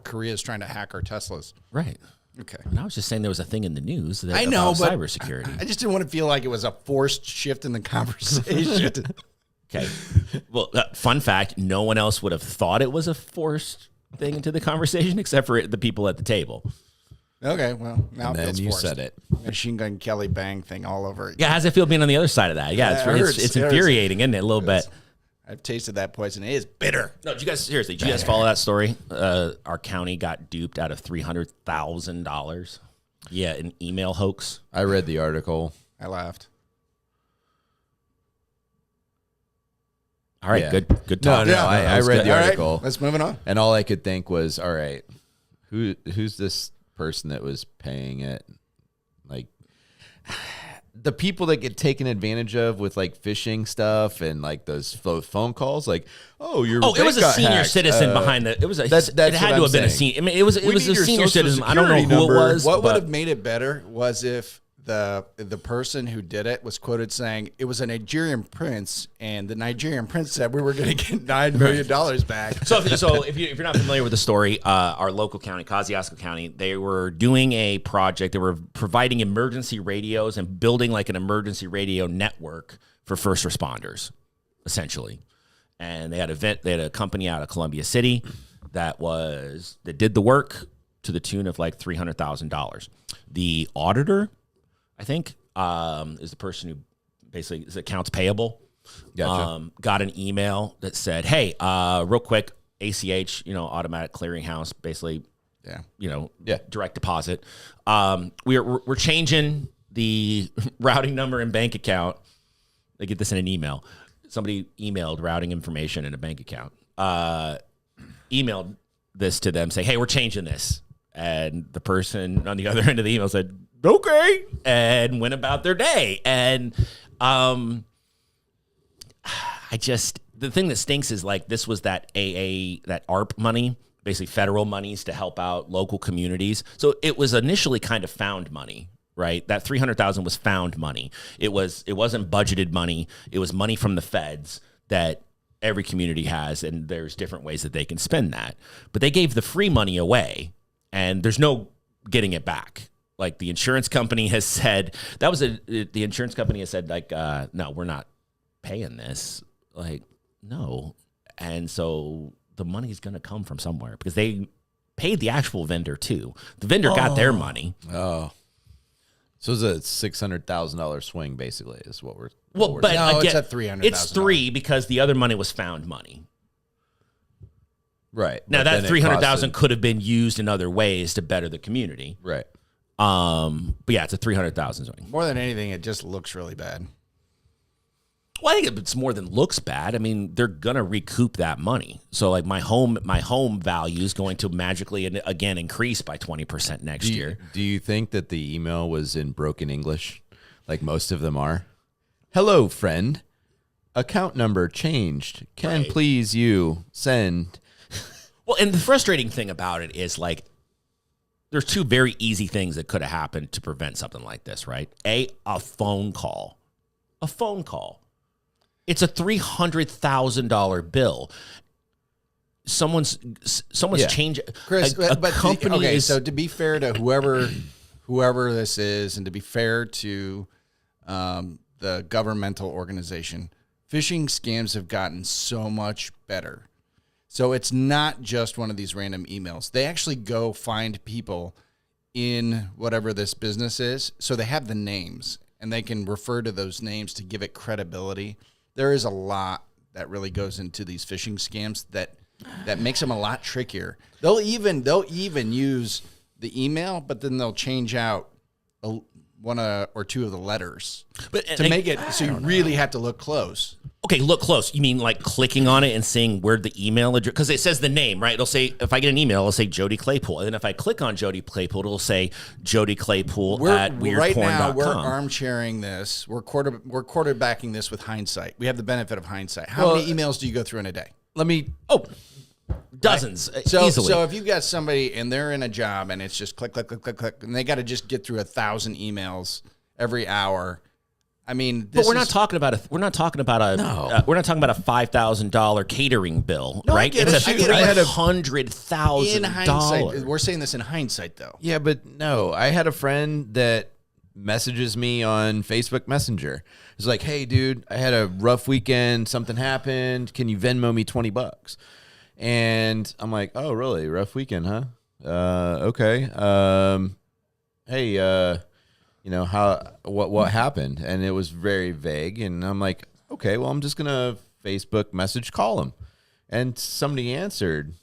S3: Korea is trying to hack our Teslas.
S2: Right.
S3: Okay.
S2: And I was just saying there was a thing in the news that
S3: I know,
S2: about
S3: but
S2: cybersecurity.
S3: I just didn't want to feel like it was a forced shift in the conversation.
S2: Okay. Well, fun fact, no one else would have thought it was a forced thing into the conversation except for the people at the table.
S3: Okay, well, now
S1: and
S3: it feels
S1: then you
S3: forced.
S1: said it.
S3: Machine Gun Kelly Bang thing all over it.
S2: Yeah, how's it feel being on the other side of that? Yeah, it's infuriating, isn't it, a little bit?
S3: I've tasted that poison. It is bitter.
S2: No, did you guys follow that story? Our county got duped out of $300,000. Yeah, an email hoax.
S1: I read the article.
S3: I laughed.
S2: All right, good talk.
S1: No, I read the article.
S3: Right, let's move on.
S1: And all I could think was, all right, who's this person that was paying it? Like, the people that get taken advantage of with like phishing stuff and like those phone calls, like,
S2: it was a senior citizen behind the. It was a. It had to have been a senior. I mean, it was a senior citizen. I don't know who it was.
S3: What would have made it better was if the person who did it was quoted saying it was a Nigerian prince, and the Nigerian prince said we were going to get $9 million back.
S2: So if you're not familiar with the story, our local county, Kosciuszko County, they were doing a project. They were providing emergency radios and building like an emergency radio network for first responders, essentially. And they had a company out of Columbia City that did the work to the tune of like $300,000. The auditor, I think, is the person who basically is accounts payable. Gotcha. Got an email that said, "Hey, real quick, ACH, automatic clearinghouse, basically, direct deposit. We're changing the routing number and bank account." They get this in an email. Somebody emailed routing information in a bank account. Emailed this to them, say, "Hey, we're changing this," and the person on the other end of the email said, "Okay," and went about their day. And the thing that stinks is like this was that ARP money, basically federal monies to help out local communities. So it was initially kind of found money, right? That $300,000 was found money. It wasn't budgeted money. It was money from the feds that every community has, and there's different ways that they can spend that. But they gave the free money away, and there's no getting it back. Like the insurance company has said, the insurance company has said, like, no, we're not paying this. Like, no. And so the money is going to come from somewhere because they paid the actual vendor too. The vendor got their money.
S1: Oh. So it's a $600,000 swing, basically, is what we're.
S2: Well, but
S3: no,
S2: again,
S3: it's at $300,000.
S2: It's $3 because the other money was found money.
S1: Right.
S2: Now that $300,000 could have been used in other ways to better the community.
S1: Right.
S2: But yeah, it's a $300,000 swing.
S3: More than anything, it just looks really bad.
S2: Well, I think it's more than looks bad. I mean, they're gonna recoup that money. So, like my home value is going to magically again increase by 20% next year.
S1: Do you think that the email was in broken English, like most of them are? Hello, friend. Account number changed. Can please you send?
S2: Well, and the frustrating thing about it is like, there's two very easy things that could have happened to prevent something like this, right? A phone call. A phone call. It's a $300,000 bill. Someone's changed.
S3: Chris,
S2: a company is.
S3: So to be fair to whoever this is, and to be fair to the governmental organization, phishing scams have gotten so much better. So it's not just one of these random emails. They actually go find people in whatever this business is. So they have the names, and they can refer to those names to give it credibility. There is a lot that really goes into these phishing scams that makes them a lot trickier. They'll even use the email, but then they'll change out one or two of the letters to make it so you really have to look close.
S2: Okay, look close. You mean like clicking on it and seeing where the email address? Because it says the name, right? It'll say, if I get an email, it'll say Jody Claypool. And then if I click on Jody Claypool, it'll say Jody Claypool at weirdporn.com.
S3: Right now, we're armchairing this. We're quarterbacking this with hindsight. We have the benefit of hindsight. How many emails do you go through in a day?
S2: Dozens.
S3: Right? So if you've got somebody and they're in a job and it's just click, click, click, click, click, and they got to just get through 1,000 emails every hour. I mean,
S2: but we're not talking about a $5,000 catering bill, right? It's a $300,000
S3: in hindsight. We're saying this in hindsight, though.
S1: Yeah, but no, I had a friend that messages me on Facebook Messenger. It's like, "Hey, dude, I had a rough weekend. Something happened. Can you Venmo me $20?" And I'm like, "Oh, really? Rough weekend, huh? Okay. Hey, what happened?" And it was very vague. And I'm like, "Okay, well, I'm just gonna Facebook message call him." And somebody answered,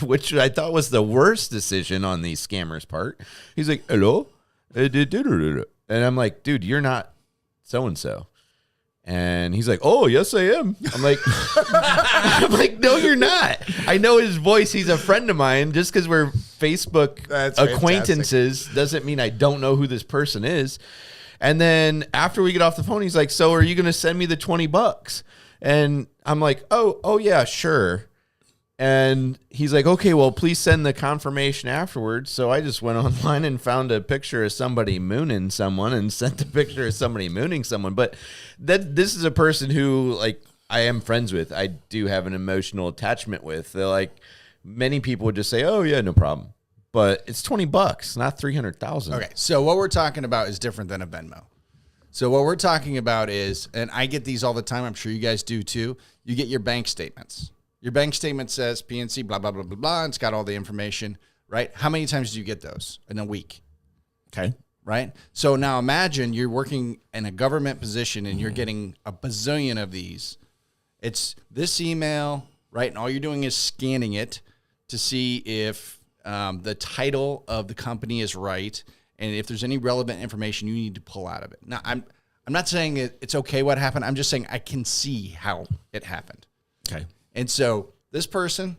S1: which I thought was the worst decision on these scammers' part. He's like, "Hello?" And I'm like, "Dude, you're not so and so." And he's like, "Oh, yes, I am." I'm like, "No, you're not. I know his voice. He's a friend of mine. Just because we're Facebook acquaintances doesn't mean I don't know who this person is." And then after we get off the phone, he's like, so are you going to send me the $20? And I'm like, oh yeah, sure. And he's like, okay, well, please send the confirmation afterwards. So I just went online and found a picture of somebody mooning someone and sent the picture of somebody mooning someone. But this is a person who, like, I am friends with. I do have an emotional attachment with. They're like, many people would just say, oh yeah, no problem. But it's $20, not 300,000.
S3: Okay, so what we're talking about is different than a Venmo. So what we're talking about is, and I get these all the time, I'm sure you guys do too, you get your bank statements. Your bank statement says PNC, blah, blah, blah, blah, blah. It's got all the information, right? How many times do you get those in a week?
S2: Okay.
S3: Right? So now imagine you're working in a government position and you're getting a bazillion of these. It's this email, right? And all you're doing is scanning it to see if the title of the company is right and if there's any relevant information you need to pull out of it. Now, I'm not saying it's okay what happened. I'm just saying I can see how it happened.
S2: Okay.
S3: And so this person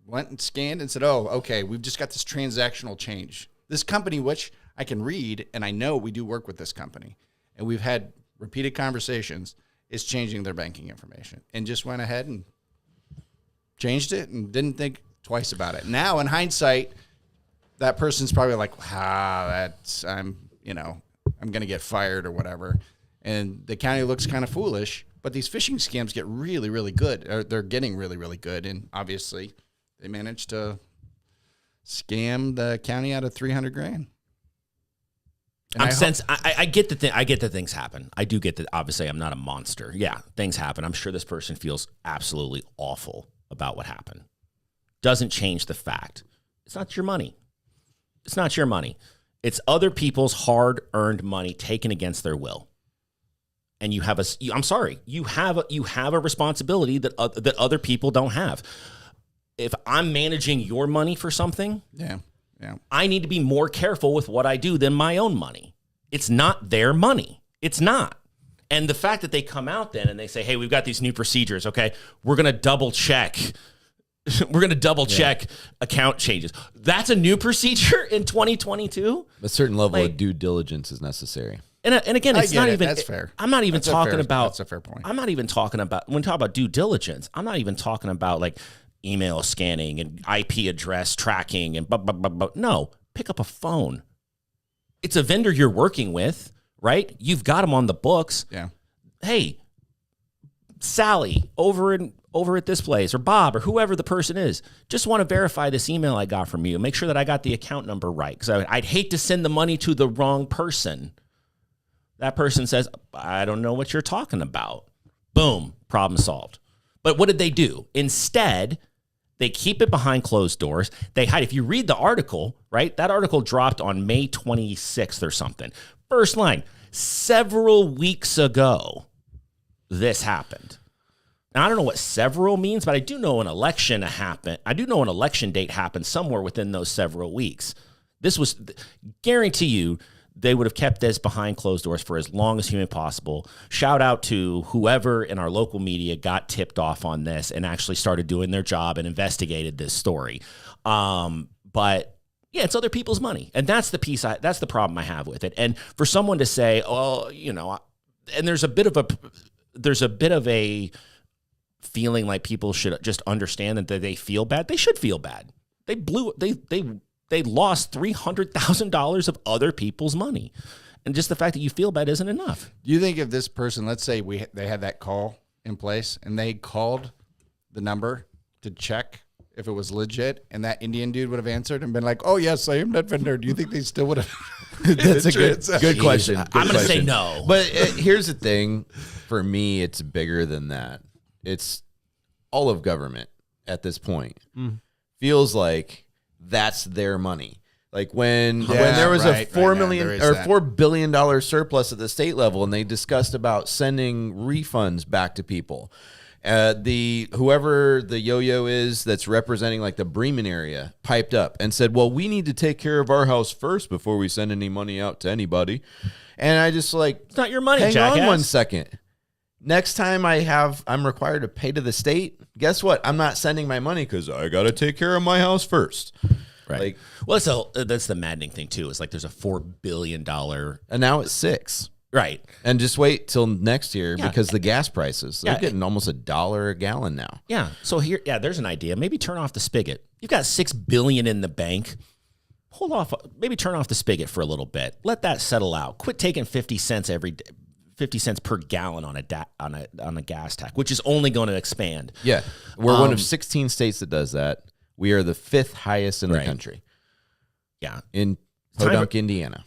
S3: went and scanned and said, oh, okay, we've just got this transactional change. This company, which I can read, and I know we do work with this company, and we've had repeated conversations, is changing their banking information. And just went ahead and changed it and didn't think twice about it. Now, in hindsight, that person's probably like, I'm going to get fired or whatever. And the county looks kind of foolish. But these phishing scams get really, really good. Or they're getting really, really good. And obviously, they managed to scam the county out of $300,000.
S2: I get I get that things happen. I do get that. Obviously, I'm not a monster. Yeah, things happen. I'm sure this person feels absolutely awful about what happened. Doesn't change the fact it's not your money. It's not your money. It's other people's hard-earned money taken against their will. And you have you have a responsibility that other people don't have. If I'm managing your money for something,
S3: yeah,
S2: I need to be more careful with what I do than my own money. It's not their money. It's not. And the fact that they come out then and they say, "Hey, we've got these new procedures. Okay, we're gonna double check. We're gonna double check account changes." That's a new procedure in 2022.
S1: A certain level of due diligence is necessary.
S2: And again, it's not even.
S3: That's fair.
S2: I'm not even talking about.
S3: That's a fair point.
S2: I'm not even talking about when we talk about due diligence. I'm not even talking about like email scanning and IP address tracking and blah, blah, blah, blah. No, pick up a phone. It's a vendor you're working with, right? You've got them on the books.
S3: Yeah.
S2: Hey, Sally, over at this place, or Bob, or whoever the person is, just want to verify this email I got from you. Make sure that I got the account number right, because I'd hate to send the money to the wrong person. That person says, I don't know what you're talking about. Boom, problem solved. But what did they do? Instead, they keep it behind closed doors. They hide. If you read the article, right, that article dropped on May 26th or something. First line, several weeks ago, this happened. Now, I don't know what several means, but I do know an election happened. I do know an election date happened somewhere within those several weeks. This was, guarantee you, they would have kept this behind closed doors for as long as humanly possible. Shout out to whoever in our local media got tipped off on this and actually started doing their job and investigated this story. But yeah, it's other people's money. And that's the piece, that's the problem I have with it. And for someone to say, oh, and there's a bit of a feeling like people should just understand that they feel bad. They should feel bad. They lost $300,000 of other people's money. And just the fact that you feel bad isn't enough.
S3: Do you think if this person, let's say they had that call in place and they called the number to check if it was legit and that Indian dude would have answered and been like, oh, yes, I am that vendor. Do you think they still would have?
S1: That's a good question.
S2: I'm going to say no.
S1: But here's the thing. For me, it's bigger than that. It's all of government at this point. Feels like that's their money. Like when there was a $4 billion surplus at the state level, and they discussed about sending refunds back to people. Whoever the yo-yo is that's representing like the Bremen area piped up and said, well, we need to take care of our house first before we send any money out to anybody. And I just
S2: it's not your money,
S1: hang
S2: jackass.
S1: on one second. Next time I'm required to pay to the state, guess what? I'm not sending my money because I got to take care of my house first.
S2: Right. Well, that's the maddening thing too. Is like there's a $4 billion,
S1: and now it's 6.
S2: Right.
S1: And just wait till next year because the gas prices, they're getting almost $1 a gallon now.
S2: Yeah. So there's an idea. Maybe turn off the spigot. You've got $6 billion in the bank. Hold off. Maybe turn off the spigot for a little bit. Let that settle out. Quit taking 50 cents every day. 50 cents per gallon on a gas tax, which is only going to expand.
S1: Yeah. We're one of 16 states that does that. We are the 5th highest in the country.
S2: Yeah.
S1: In Podunk, Indiana.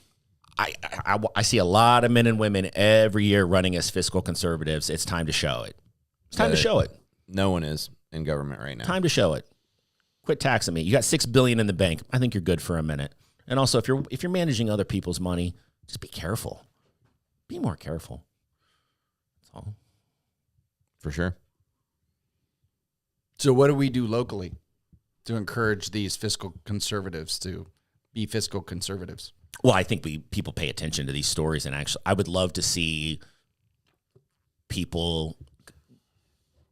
S2: I see a lot of men and women every year running as fiscal conservatives. It's time to show it. It's time to show it.
S1: No one is in government right now.
S2: Time to show it. Quit taxing me. You got $6 billion in the bank. I think you're good for a minute. And also, if you're managing other people's money, just be careful. Be more careful. That's all.
S1: For sure.
S3: So what do we do locally to encourage these fiscal conservatives to be fiscal conservatives?
S2: Well, I think people pay attention to these stories, and actually, I would love to see people.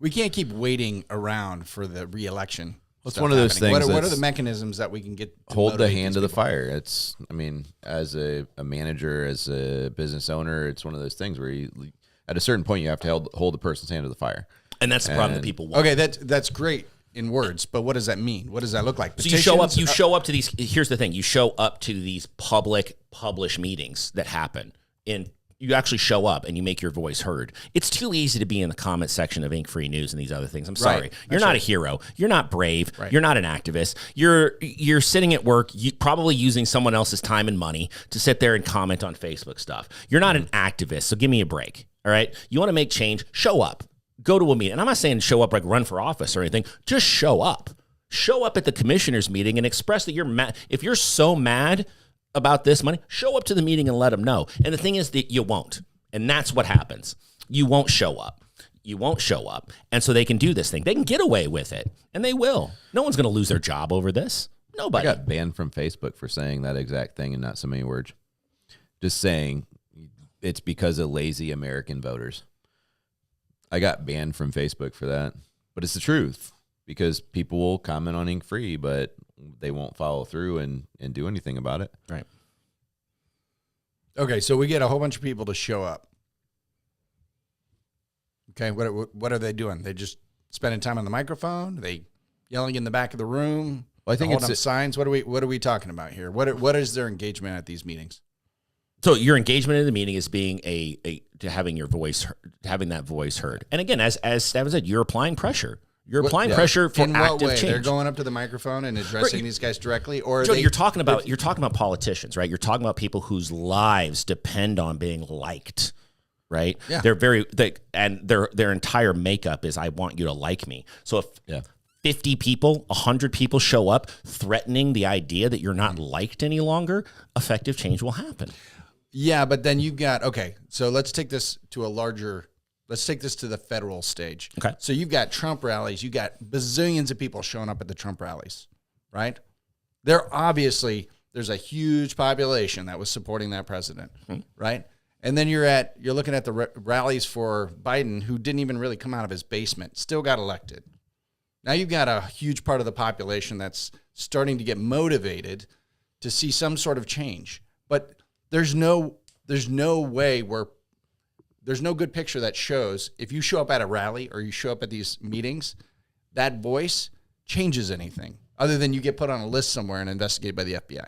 S3: We can't keep waiting around for the re-election.
S1: It's one of those things.
S3: What are the mechanisms that we can get to
S1: hold the hand to the fire? It's, I mean, as a manager, as a business owner, it's one of those things where you, at a certain point, you have to hold the person's hand to the fire.
S2: And that's the problem that people want.
S3: Okay, that's great in words, but what does that mean? What does that look like?
S2: Petitions? So you show up to these. Here's the thing: you show up to these published meetings that happen you actually show up and you make your voice heard. It's too easy to be in the comment section of Ink Free News and these other things. I'm sorry. You're not a hero. You're not brave. Right. You're not an activist. You're sitting at work, probably using someone else's time and money to sit there and comment on Facebook stuff. You're not an activist, so give me a break. All right? You want to make change? Show up. Go to a meeting. And I'm not saying show up like run for office or anything. Just show up. Show up at the commissioners meeting and express that you're mad. If you're so mad about this money, show up to the meeting and let them know. And the thing is that you won't. And that's what happens. You won't show up. You won't show up. And so they can do this thing. They can get away with it. And they will. No one's going to lose their job over this. Nobody.
S1: I got banned from Facebook for saying that exact thing in not so many words. Just saying it's because of lazy American voters. I got banned from Facebook for that. But it's the truth. Because people will comment on Ink Free, but they won't follow through and do anything about it.
S2: Right.
S3: Okay, so we get a whole bunch of people to show up. Okay, what are they doing? They just spending time on the microphone? Are they yelling in the back of the room?
S1: Well, I think
S3: holding up signs. What are we talking about here? What is their engagement at these meetings?
S2: So your engagement in the meeting is being to having your voice, having that voice heard. And again, as Stefan said, you're applying pressure. You're applying pressure for
S3: in
S2: active
S3: what way?
S2: change.
S3: They're going up to the microphone and addressing these guys directly, or
S2: Jody, you're talking about politicians, right? You're talking about people whose lives depend on being liked, right?
S3: Yeah.
S2: Their entire makeup is I want you to like me. So if 50 people, 100 people show up threatening the idea that you're not liked any longer, effective change will happen.
S3: Yeah, but then you've got so let's take this to Let's take this to the federal stage.
S2: Okay.
S3: So you've got Trump rallies. You got bazillions of people showing up at the Trump rallies, right? There's a huge population that was supporting that president, right? And then you're looking at the rallies for Biden, who didn't even really come out of his basement, still got elected. Now you've got a huge part of the population that's starting to get motivated to see some sort of change, but there's no way where. There's no good picture that shows if you show up at a rally or you show up at these meetings, that voice changes anything other than you get put on a list somewhere and investigated by the FBI.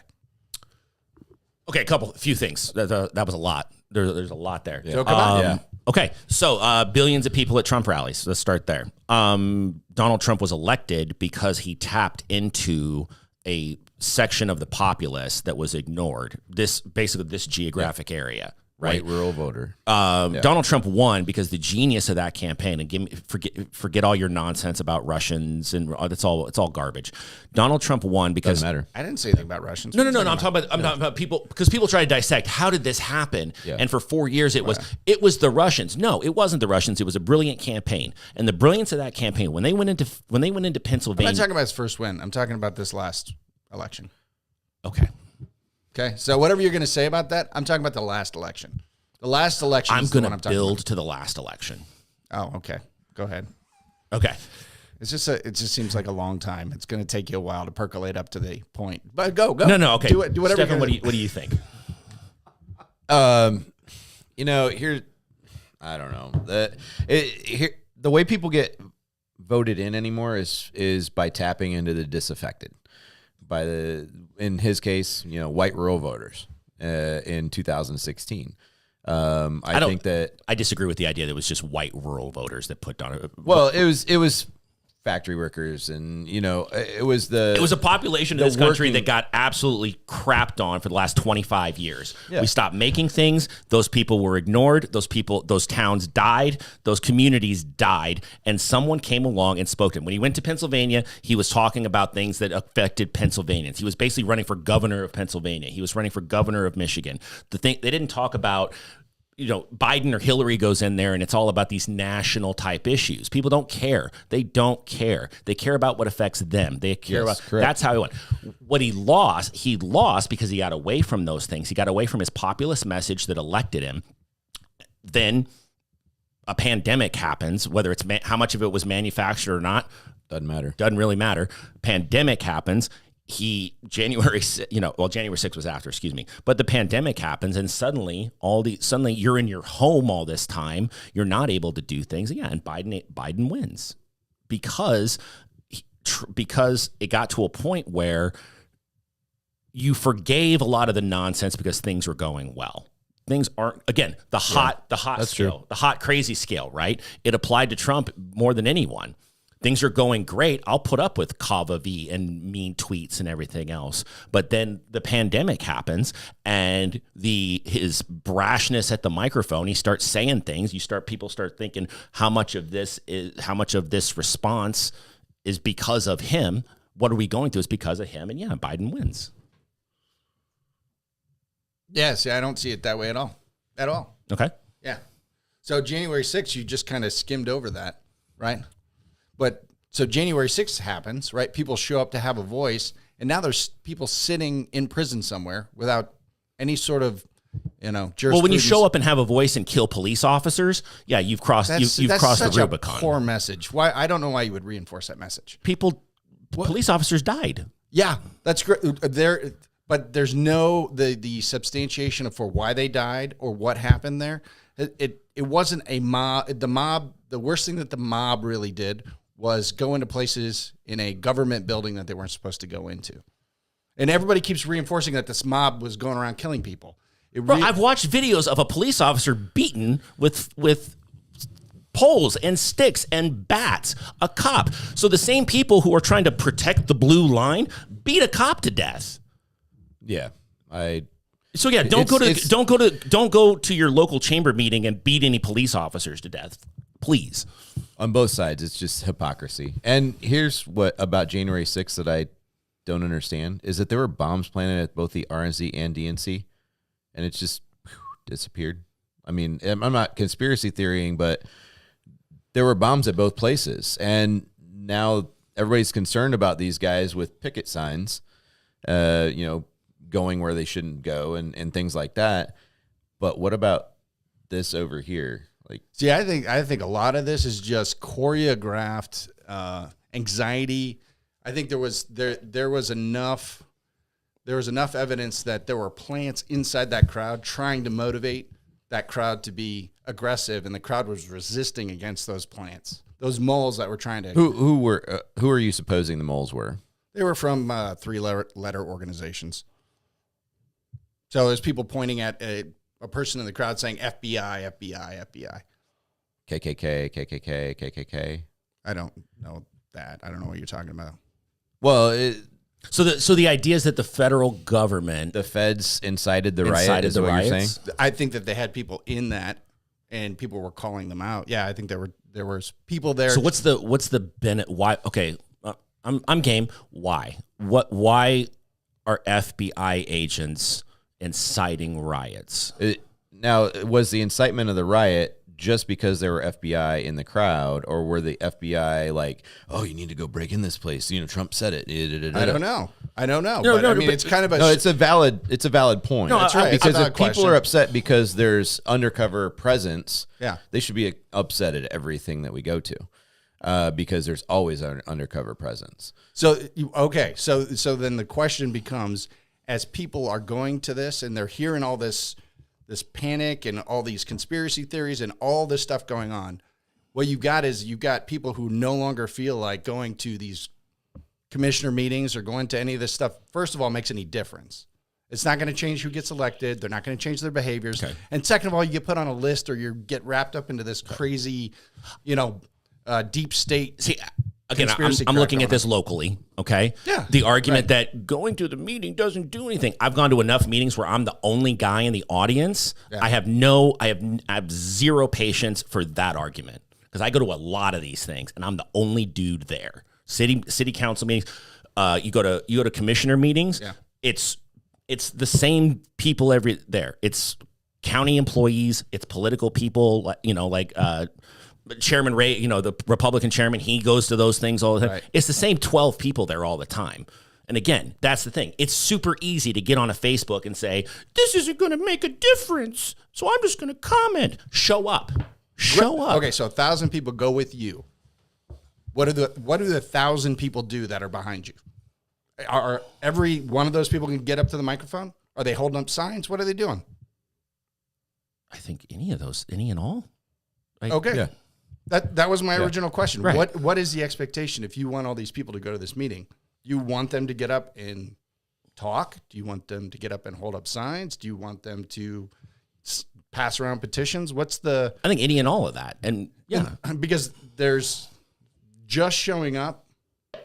S2: Okay, a few things. That was a lot. There's a lot there.
S3: Yeah. So come on.
S2: Okay, so billions of people at Trump rallies. Let's start there. Donald Trump was elected because he tapped into a section of the populace that was ignored. This geographic area. Right,
S1: white rural voter.
S2: Donald Trump won because the genius of that campaign, and forget all your nonsense about Russians and it's all garbage. Donald Trump won because
S1: doesn't matter.
S3: I didn't say anything about Russians.
S2: No. I'm talking about people, because people try to dissect how did this happen, and for 4 years it was the Russians. No, it wasn't the Russians. It was a brilliant campaign, and the brilliance of that campaign when they went into Pennsylvania.
S3: I'm not talking about his first win. I'm talking about this last election.
S2: Okay,
S3: so whatever you're going to say about that, I'm talking about the last election. The last election
S2: I'm going to build to the last election.
S3: Oh, okay. Go ahead.
S2: Okay.
S3: It just seems like a long time. It's going to take you a while to percolate up to the point. But go.
S2: No, okay.
S3: Do whatever.
S2: Stefan, what do you think?
S1: I don't know. The way people get voted in anymore is by tapping into the disaffected. In his case, white rural voters in 2016. I
S2: disagree with the idea that it was just white rural voters that put on it.
S1: Well, it was factory workers, and it was
S2: a population in this country that got absolutely crapped on for the last 25 years. Yeah. We stopped making things. Those people were ignored. Those towns died. Those communities died. And someone came along and spoke to him. When he went to Pennsylvania, he was talking about things that affected Pennsylvanians. He was basically running for governor of Pennsylvania. He was running for governor of Michigan. They didn't talk about, Biden or Hillary goes in there and it's all about these national type issues. People don't care. They don't care. They care about what affects them. They care about, correct. That's how he won. What he lost because he got away from those things. He got away from his populist message that elected him. Then a pandemic happens, whether it's how much of it was manufactured or not.
S1: Doesn't matter.
S2: Doesn't really matter. Pandemic happens. January 6th was after, but the pandemic happens and suddenly you're in your home all this time. You're not able to do things. Yeah. And Biden wins because it got to a point where you forgave a lot of the nonsense because things were going well. Things aren't, again, the hot scale, true. The hot crazy scale, right? It applied to Trump more than anyone. Things are going great. I'll put up with Kava V and mean tweets and everything else. But then the pandemic happens and his brashness at the microphone, he starts saying things. People start thinking how much of this response is because of him. What are we going through is because of him. And yeah, Biden wins.
S3: Yeah, see, I don't see it that way at all. At all.
S2: Okay.
S3: Yeah. So January 6th, you just kind of skimmed over that, right? But so January 6th happens, right? People show up to have a voice, and now there's people sitting in prison somewhere without any sort of, jurisprudence.
S2: Well, when you show up and have a voice and kill police officers, yeah, you've crossed the Rubicon.
S3: A poor message. Why? I don't know why you would reinforce that message.
S2: Police officers died.
S3: Yeah, that's great. But there's no the substantiation for why they died or what happened there. It wasn't a mob. The worst thing that the mob really did was go into places in a government building that they weren't supposed to go into. And everybody keeps reinforcing that this mob was going around killing people.
S2: I've watched videos of a police officer beaten with poles and sticks and bats, a cop. So the same people who are trying to protect the blue line beat a cop to death.
S1: Yeah.
S2: Don't go to your local chamber meeting and beat any police officers to death. Please.
S1: On both sides, it's just hypocrisy. And here's what about January 6th that I don't understand is that there were bombs planted at both the RNC and DNC, and it's just disappeared. I mean, I'm not conspiracy theorying, but there were bombs at both places, and now everybody's concerned about these guys with picket signs, going where they shouldn't go and things like that. But what about this over here?
S3: See, I think a lot of this is just choreographed anxiety. I think there was enough evidence that there were plants inside that crowd trying to motivate that crowd to be aggressive, and the crowd was resisting against those plants, those moles that were trying to.
S1: Who are you supposing the moles were?
S3: They were from 3-letter organizations. So there's people pointing at a person in the crowd saying FBI, FBI, FBI.
S1: KKK, KKK, KKK.
S3: I don't know that. I don't know what you're talking about.
S1: Well,
S2: so the idea is that the federal government,
S1: the feds incited the riot. Is what you're saying?
S3: I think that they had people in that, and people were calling them out. Yeah, I think there was people there.
S2: So what's the Bennett? Why? Okay, I'm game. Why? Why are FBI agents inciting riots?
S1: Now, was the incitement of the riot just because there were FBI in the crowd, or were the FBI like, oh, you need to go break in this place? Trump said it.
S3: I don't know. It's kind of
S1: it's a valid point.
S3: No, that's right.
S1: Because if people are upset because there's undercover presence,
S3: yeah,
S1: they should be upset at everything that we go to, because there's always an undercover presence.
S3: So then the question becomes, as people are going to this and they're hearing all this this panic and all these conspiracy theories and all this stuff going on. What you've got people who no longer feel like going to these commissioner meetings or going to any of this stuff, first of all, makes any difference. It's not going to change who gets elected. They're not going to change their behaviors. Okay. And second of all, you get put on a list or you get wrapped up into this crazy, deep state.
S2: See, again, I'm looking at this locally, okay?
S3: Yeah.
S2: The argument that going to the meeting doesn't do anything. I've gone to enough meetings where I'm the only guy in the audience. Yeah. I have zero patience for that argument because I go to a lot of these things and I'm the only dude there. City council meetings, you go to commissioner meetings.
S3: Yeah.
S2: It's the same people there. It's county employees. It's political people. Chairman Ray, the Republican chairman, he goes to those things all the time. Right. It's the same 12 people there all the time. And again, that's the thing. It's super easy to get on a Facebook and say, this isn't going to make a difference, so I'm just going to comment. Show up.
S3: Okay, so 1,000 people go with you. What do the 1,000 people do that are behind you? Are every one of those people can get up to the microphone? Are they holding up signs? What are they doing?
S2: I think any and all.
S3: Okay. Yeah. That was my original question.
S2: Right.
S3: What is the expectation if you want all these people to go to this meeting? You want them to get up and talk? Do you want them to get up and hold up signs? Do you want them to pass around petitions? I
S2: think any and all of that. And
S3: because there's just showing up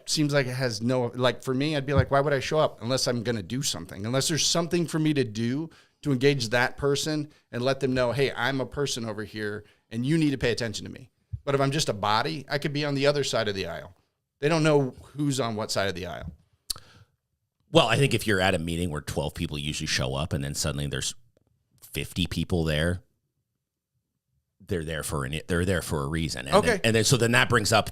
S3: seems like it has for me, I'd be like, why would I show up unless I'm going to do something? Unless there's something for me to do to engage that person and let them know, hey, I'm a person over here and you need to pay attention to me. But if I'm just a body, I could be on the other side of the aisle. They don't know who's on what side of the aisle.
S2: Well, I think if you're at a meeting where 12 people usually show up and then suddenly there's 50 people there, they're there for a reason. And
S3: okay.
S2: Then that brings up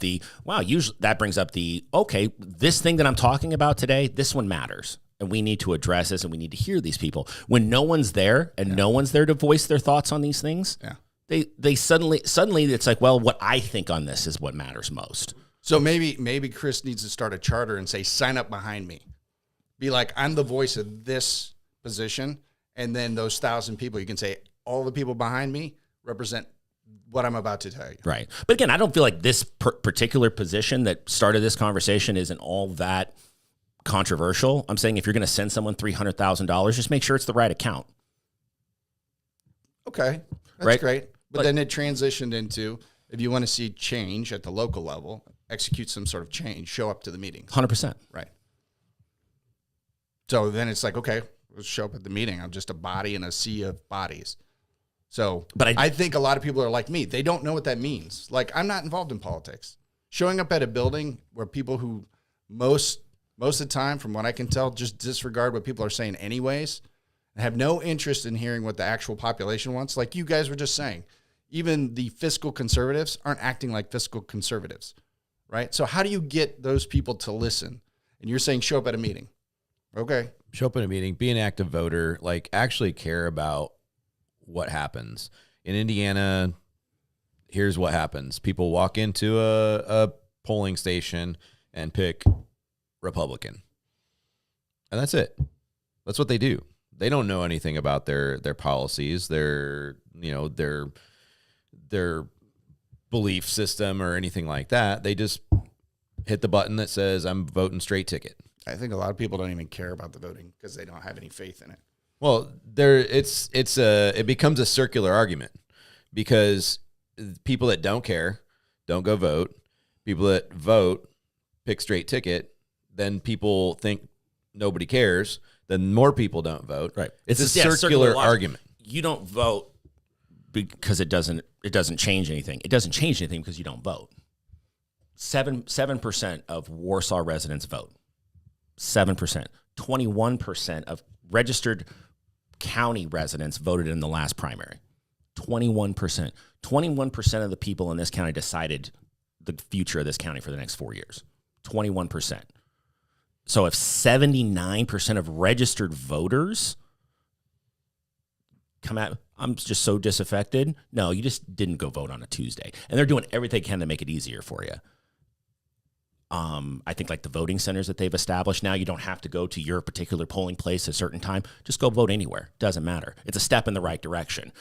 S2: okay, this thing that I'm talking about today, this one matters. And we need to address this and we need to hear these people. When no one's there and no one's there to voice their thoughts on these things, they suddenly it's like, well, what I think on this is what matters most.
S3: So maybe Chris needs to start a charter and say, sign up behind me. Be like, I'm the voice of this position. And then those 1,000 people, you can say, all the people behind me represent what I'm about to tell you.
S2: Right. But again, I don't feel like this particular position that started this conversation isn't all that controversial. I'm saying if you're going to send someone $300,000, just make sure it's the right account.
S3: Okay. That's great. But then it transitioned into, if you want to see change at the local level, execute some sort of change, show up to the meetings.
S2: 100%.
S3: Right. So then it's like, okay, let's show up at the meeting. I'm just a body in a sea of bodies. So, but I think a lot of people are like me. They don't know what that means. Like, I'm not involved in politics. Showing up at a building where people who most of the time, from what I can tell, just disregard what people are saying anyways and have no interest in hearing what the actual population wants. Like you guys were just saying, even the fiscal conservatives aren't acting like fiscal conservatives, right? So how do you get those people to listen? And you're saying show up at a meeting. Okay.
S1: Show up at a meeting, be an active voter, like actually care about what happens. In Indiana, here's what happens. People walk into a polling station and pick Republican. And that's it. That's what they do. They don't know anything about their policies, their belief system or anything like that. They just hit the button that says I'm voting straight ticket.
S3: I think a lot of people don't even care about the voting because they don't have any faith in it.
S1: Well, it becomes a circular argument because people that don't care don't go vote. People that vote pick straight ticket. Then people think nobody cares. Then more people don't vote.
S2: Right.
S1: It's a circular argument.
S2: You don't vote because it doesn't change anything. It doesn't change anything because you don't vote. 7% of Warsaw residents vote. 7%. 21% of registered county residents voted in the last primary. 21%. 21% of the people in this county decided the future of this county for the next 4 years. 21%. So if 79% of registered voters come out, I'm just so disaffected. No, you just didn't go vote on a Tuesday. And they're doing everything they can to make it easier for you. I think like the voting centers that they've established now, you don't have to go to your particular polling place at a certain time. Just go vote anywhere. Doesn't matter. It's a step in the right direction.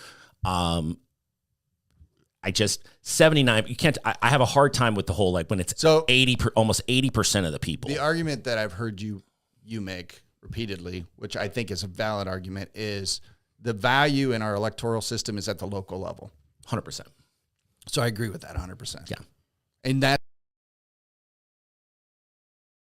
S2: 79, you can't, I have a hard time with the whole, like when it's almost 80% of the people.
S3: The argument that I've heard you make repeatedly, which I think is a valid argument, is the value in our electoral system is at the local level.
S2: 100%.
S3: So I agree with that 100%.
S2: Yeah.
S3: And that